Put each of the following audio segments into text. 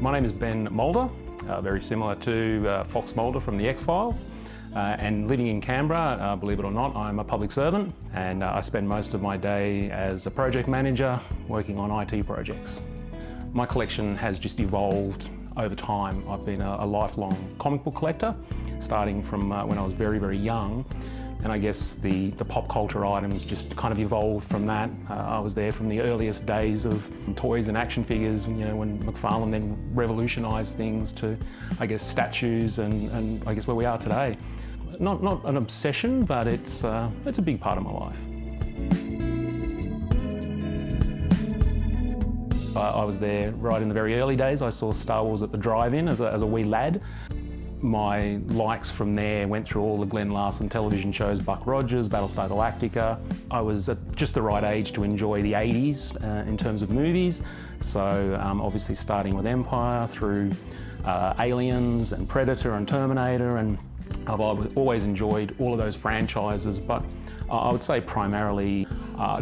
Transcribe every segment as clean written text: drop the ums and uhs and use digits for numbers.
My name is Ben Mulder, very similar to Fox Mulder from the X-Files. And living in Canberra, believe it or not, I'm a public servant, and I spend most of my day as a project manager working on IT projects. My collection has just evolved over time. I've been a lifelong comic book collector, starting from when I was very, very young. And I guess the pop culture items just kind of evolved from that. I was there from the earliest days of toys and action figures, you know, when McFarlane then revolutionised things to, I guess, statues and I guess where we are today. Not an obsession, but it's a big part of my life. I was there right in the very early days. I saw Star Wars at the drive-in as a wee lad. My likes from there went through all the Glenn Larson television shows, Buck Rogers, Battlestar Galactica. I was at just the right age to enjoy the 80s in terms of movies. So obviously starting with Empire through Aliens and Predator and Terminator, and I've always enjoyed all of those franchises, but I would say primarily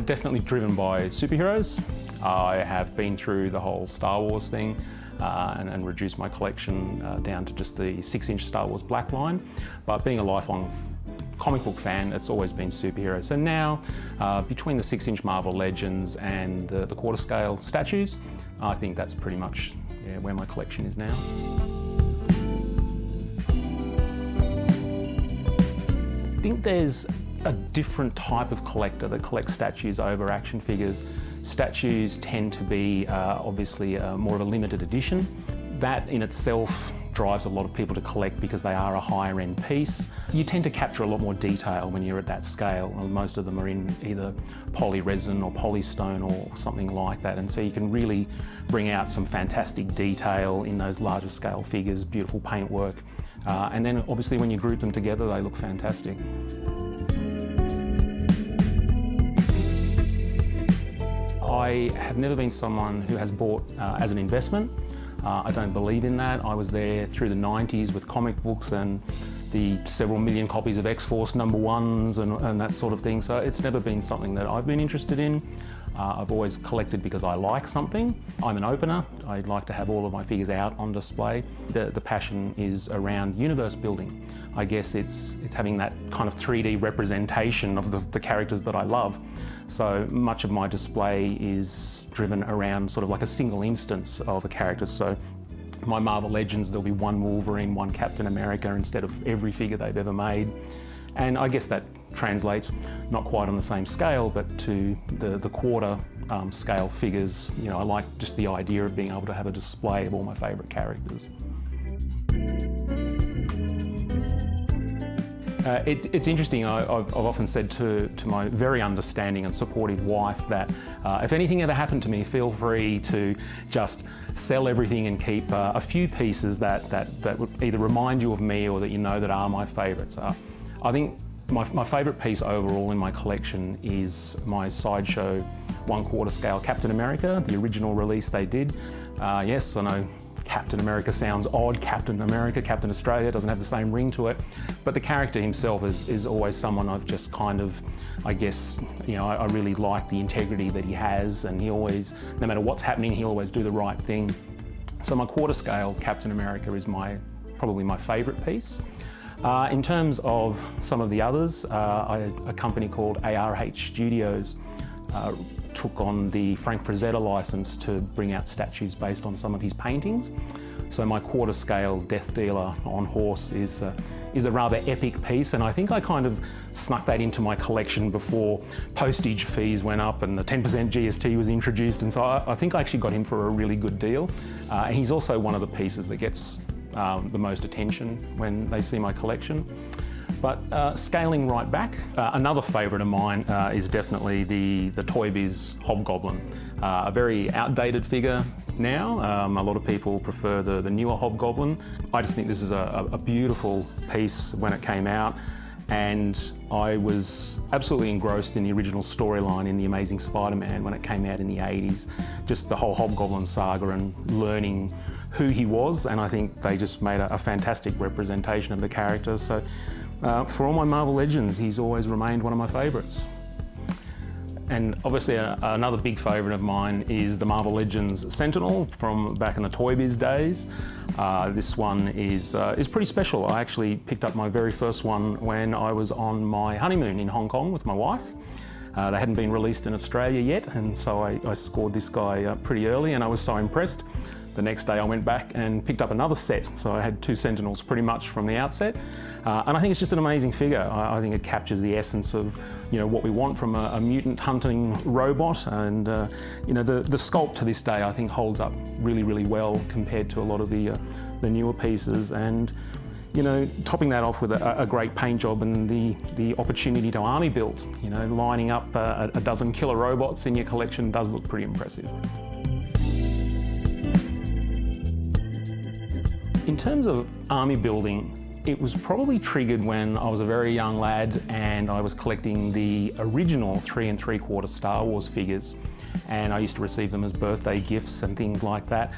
definitely driven by superheroes. I have been through the whole Star Wars thing. And reduced my collection down to just the 6-inch Star Wars black line. But being a lifelong comic book fan, it's always been superheroes. So now, between the 6-inch Marvel Legends and the quarter scale statues, I think that's pretty much where my collection is now. I think there's a different type of collector that collects statues over action figures. Statues tend to be obviously more of a limited edition. That in itself drives a lot of people to collect because they are a higher end piece. You tend to capture a lot more detail when you're at that scale. Most of them are in either poly resin or polystone or something like that, and so you can really bring out some fantastic detail in those larger scale figures, beautiful paintwork, and then obviously when you group them together they look fantastic. I have never been someone who has bought as an investment. I don't believe in that. I was there through the 90s with comic books and the several million copies of X-Force #1s and that sort of thing, so it's never been something that I've been interested in. I've always collected because I like something. I'm an opener. I like to have all of my figures out on display. The passion is around universe building. I guess it's having that kind of 3D representation of the characters that I love. So much of my display is driven around sort of like a single instance of a character. So my Marvel Legends, there'll be one Wolverine, one Captain America instead of every figure they've ever made. And I guess that translates, not quite on the same scale, but to the quarter scale figures. You know, I like just the idea of being able to have a display of all my favourite characters. It's interesting. I've often said to my very understanding and supportive wife that if anything ever happened to me, feel free to just sell everything and keep a few pieces that would either remind you of me or that you know that are my favourites. I think my favourite piece overall in my collection is my Sideshow 1/4 scale Captain America, the original release they did. Yes, I know Captain America sounds odd. Captain America, Captain Australia doesn't have the same ring to it, but the character himself is always someone I've just kind of, I guess, you know, I really like the integrity that he has, and he always, no matter what's happening, he'll always do the right thing. So my quarter scale Captain America is probably my favourite piece. In terms of some of the others, a company called ARH Studios took on the Frank Frazetta license to bring out statues based on some of his paintings. So my quarter scale Death Dealer on horse is a rather epic piece, and I think I kind of snuck that into my collection before postage fees went up and the 10% GST was introduced, and so I think I actually got him for a really good deal. And he's also one of the pieces that gets the most attention when they see my collection. But scaling right back, another favourite of mine is definitely the Toy Biz Hobgoblin. A very outdated figure now. A lot of people prefer the newer Hobgoblin. I just think this is a beautiful piece when it came out, and I was absolutely engrossed in the original storyline in The Amazing Spider-Man when it came out in the 80s. Just the whole Hobgoblin saga and learning who he was, and I think they just made a fantastic representation of the character. So for all my Marvel Legends, he's always remained one of my favourites. And obviously another big favourite of mine is the Marvel Legends Sentinel from back in the Toy Biz days. This one is pretty special. I actually picked up my very first one when I was on my honeymoon in Hong Kong with my wife. They hadn't been released in Australia yet, and so I scored this guy pretty early, and I was so impressed. The next day I went back and picked up another set, so I had 2 Sentinels pretty much from the outset. And I think it's just an amazing figure. I think it captures the essence of what we want from a mutant hunting robot, and the sculpt to this day I think holds up really, really well compared to a lot of the newer pieces. And topping that off with a great paint job and the opportunity to army build, lining up a dozen killer robots in your collection does look pretty impressive. In terms of army building, it was probably triggered when I was a very young lad and I was collecting the original 3 3/4 Star Wars figures, and I used to receive them as birthday gifts and things like that.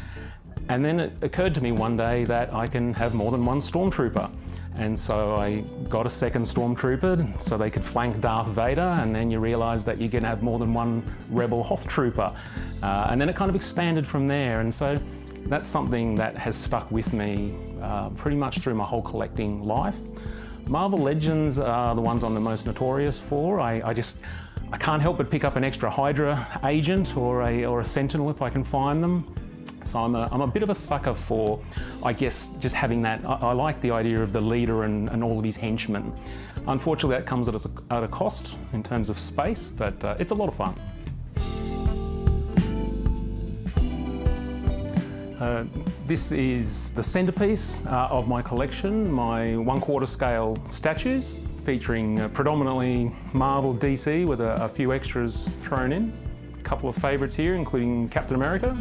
And then it occurred to me one day that I can have more than one Stormtrooper. And so I got a second Stormtrooper so they could flank Darth Vader, and then you realise that you can have more than one Rebel Hoth Trooper. And then it kind of expanded from there, and so that's something that has stuck with me pretty much through my whole collecting life. Marvel Legends are the ones I'm the most notorious for. I can't help but pick up an extra Hydra agent or a Sentinel if I can find them. So I'm a bit of a sucker for, I guess, just having that. I like the idea of the leader and all of his henchmen. Unfortunately, that comes at a cost in terms of space, but it's a lot of fun. This is the centerpiece of my collection, my 1/4 scale statues, featuring predominantly Marvel DC with a few extras thrown in. A couple of favourites here, including Captain America.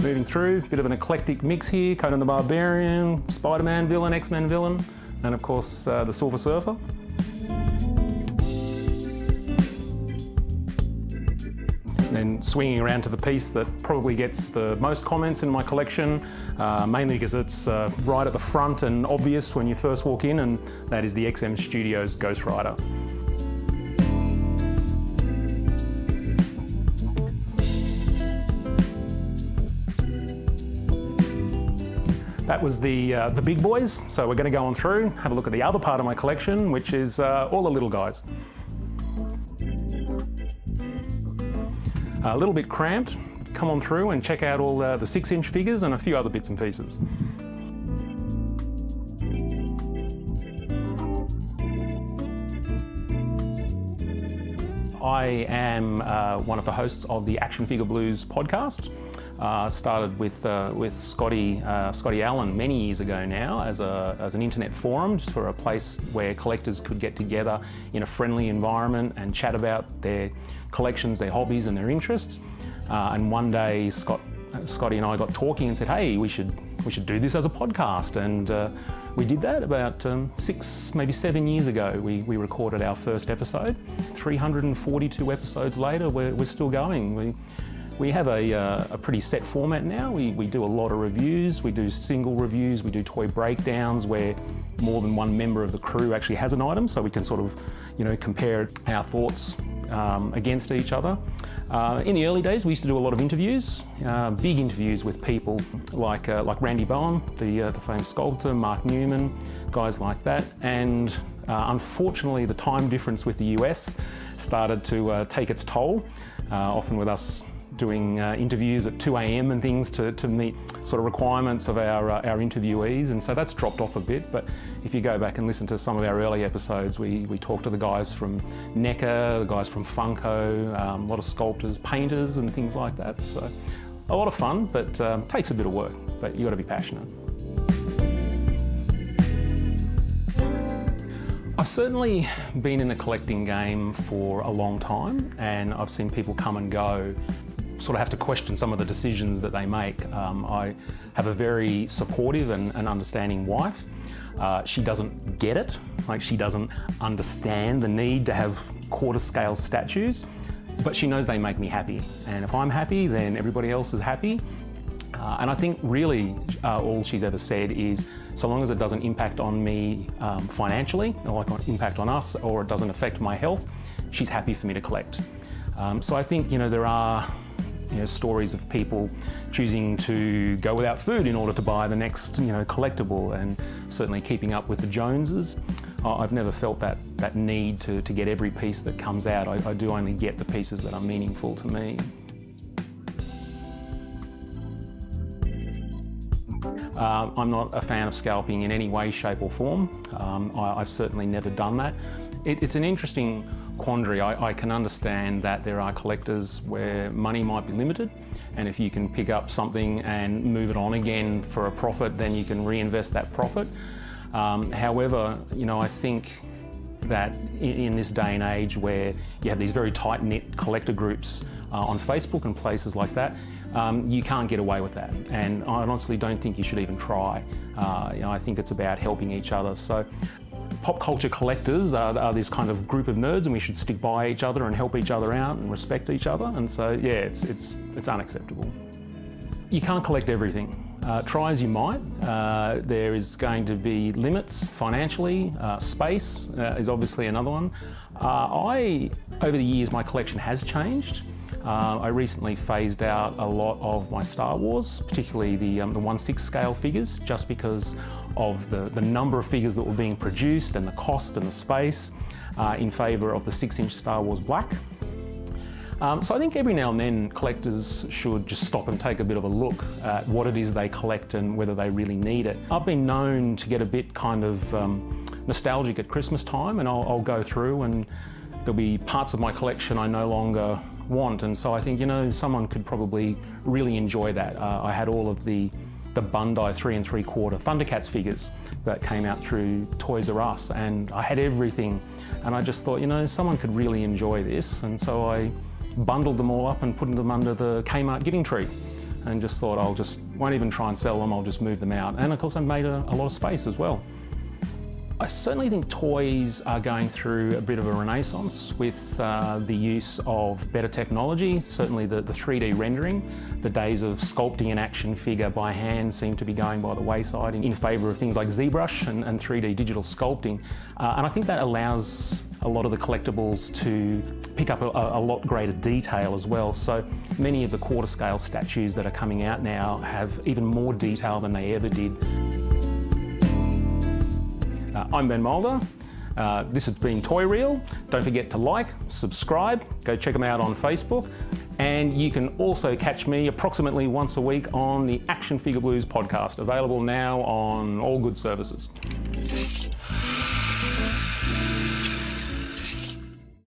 Moving through, a bit of an eclectic mix here, Conan the Barbarian, Spider-Man villain, X-Men villain, and of course the Silver Surfer. Then swinging around to the piece that probably gets the most comments in my collection, mainly because it's right at the front and obvious when you first walk in, and that is the XM Studios Ghost Rider. That was the big boys, so we're going to go on through, have a look at the other part of my collection, which is all the little guys. A little bit cramped. Come on through and check out all the 6-inch figures and a few other bits and pieces. I am one of the hosts of the Action Figure Blues podcast. Started with Scotty Allen many years ago now as an internet forum, just for a place where collectors could get together in a friendly environment and chat about their collections, their hobbies and their interests. And one day Scotty and I got talking and said, hey, we should do this as a podcast, and we did that about 6, maybe 7 years ago. We recorded our first episode. 342 episodes later, we're still going. We have a pretty set format now. We do a lot of reviews, we do single reviews, we do toy breakdowns where more than one member of the crew actually has an item, so we can sort of, compare our thoughts against each other. In the early days, we used to do a lot of interviews, big interviews with people like Randy Bowen, the famous sculptor, Mark Newman, guys like that. And unfortunately, the time difference with the US started to take its toll, often with us doing interviews at 2 AM and things to meet sort of requirements of our interviewees, and so that's dropped off a bit. But if you go back and listen to some of our early episodes, we talk to the guys from NECA, the guys from Funko, a lot of sculptors, painters and things like that. So a lot of fun, but takes a bit of work, but you got to be passionate. I've certainly been in the collecting game for a long time, and I've seen people come and go, sort of have to question some of the decisions that they make. I have a very supportive and understanding wife. She doesn't get it, like she doesn't understand the need to have 1/4 scale statues, but she knows they make me happy. And if I'm happy, then everybody else is happy. And I think really all she's ever said is, so long as it doesn't impact on me financially, or like impact on us, or it doesn't affect my health, she's happy for me to collect. So I think, there are stories of people choosing to go without food in order to buy the next collectible, and certainly keeping up with the Joneses. I've never felt that need to get every piece that comes out. I do only get the pieces that are meaningful to me. I'm not a fan of scalping in any way, shape or form. I've certainly never done that. It's an interesting quandary. I can understand that there are collectors where money might be limited, and if you can pick up something and move it on again for a profit, then you can reinvest that profit. However, I think that in this day and age where you have these very tight-knit collector groups on Facebook and places like that, you can't get away with that, and I honestly don't think you should even try. I think it's about helping each other. So pop culture collectors are this kind of group of nerds, and we should stick by each other and help each other out and respect each other, and so yeah, it's unacceptable. You can't collect everything. Try as you might. There is going to be limits financially. Space is obviously another one. Over the years, my collection has changed. I recently phased out a lot of my Star Wars, particularly the 1/6 scale figures, just because of the number of figures that were being produced and the cost and the space, in favour of the 6-inch Star Wars Black. So I think every now and then collectors should just stop and take a bit of a look at what it is they collect and whether they really need it. I've been known to get a bit kind of nostalgic at Christmas time, and I'll go through and there'll be parts of my collection I no longer want, and so I think someone could probably really enjoy that. I had all of the Bandai 3 3/4 Thundercats figures that came out through Toys R Us, and I had everything, and I just thought someone could really enjoy this, and so I bundled them all up and put them under the Kmart giving tree, and just thought won't even try and sell them, I'll just move them out, and of course I made a lot of space as well. I certainly think toys are going through a bit of a renaissance with the use of better technology, certainly the 3D rendering. The days of sculpting an action figure by hand seem to be going by the wayside in favour of things like ZBrush and 3D digital sculpting. And I think that allows a lot of the collectibles to pick up a lot greater detail as well. So many of the quarter scale statues that are coming out now have even more detail than they ever did. I'm Ben Mulder. This has been Toy Reel. Don't forget to like, subscribe, go check them out on Facebook, and you can also catch me approximately once a week on the Action Figure Blues podcast, available now on all good services.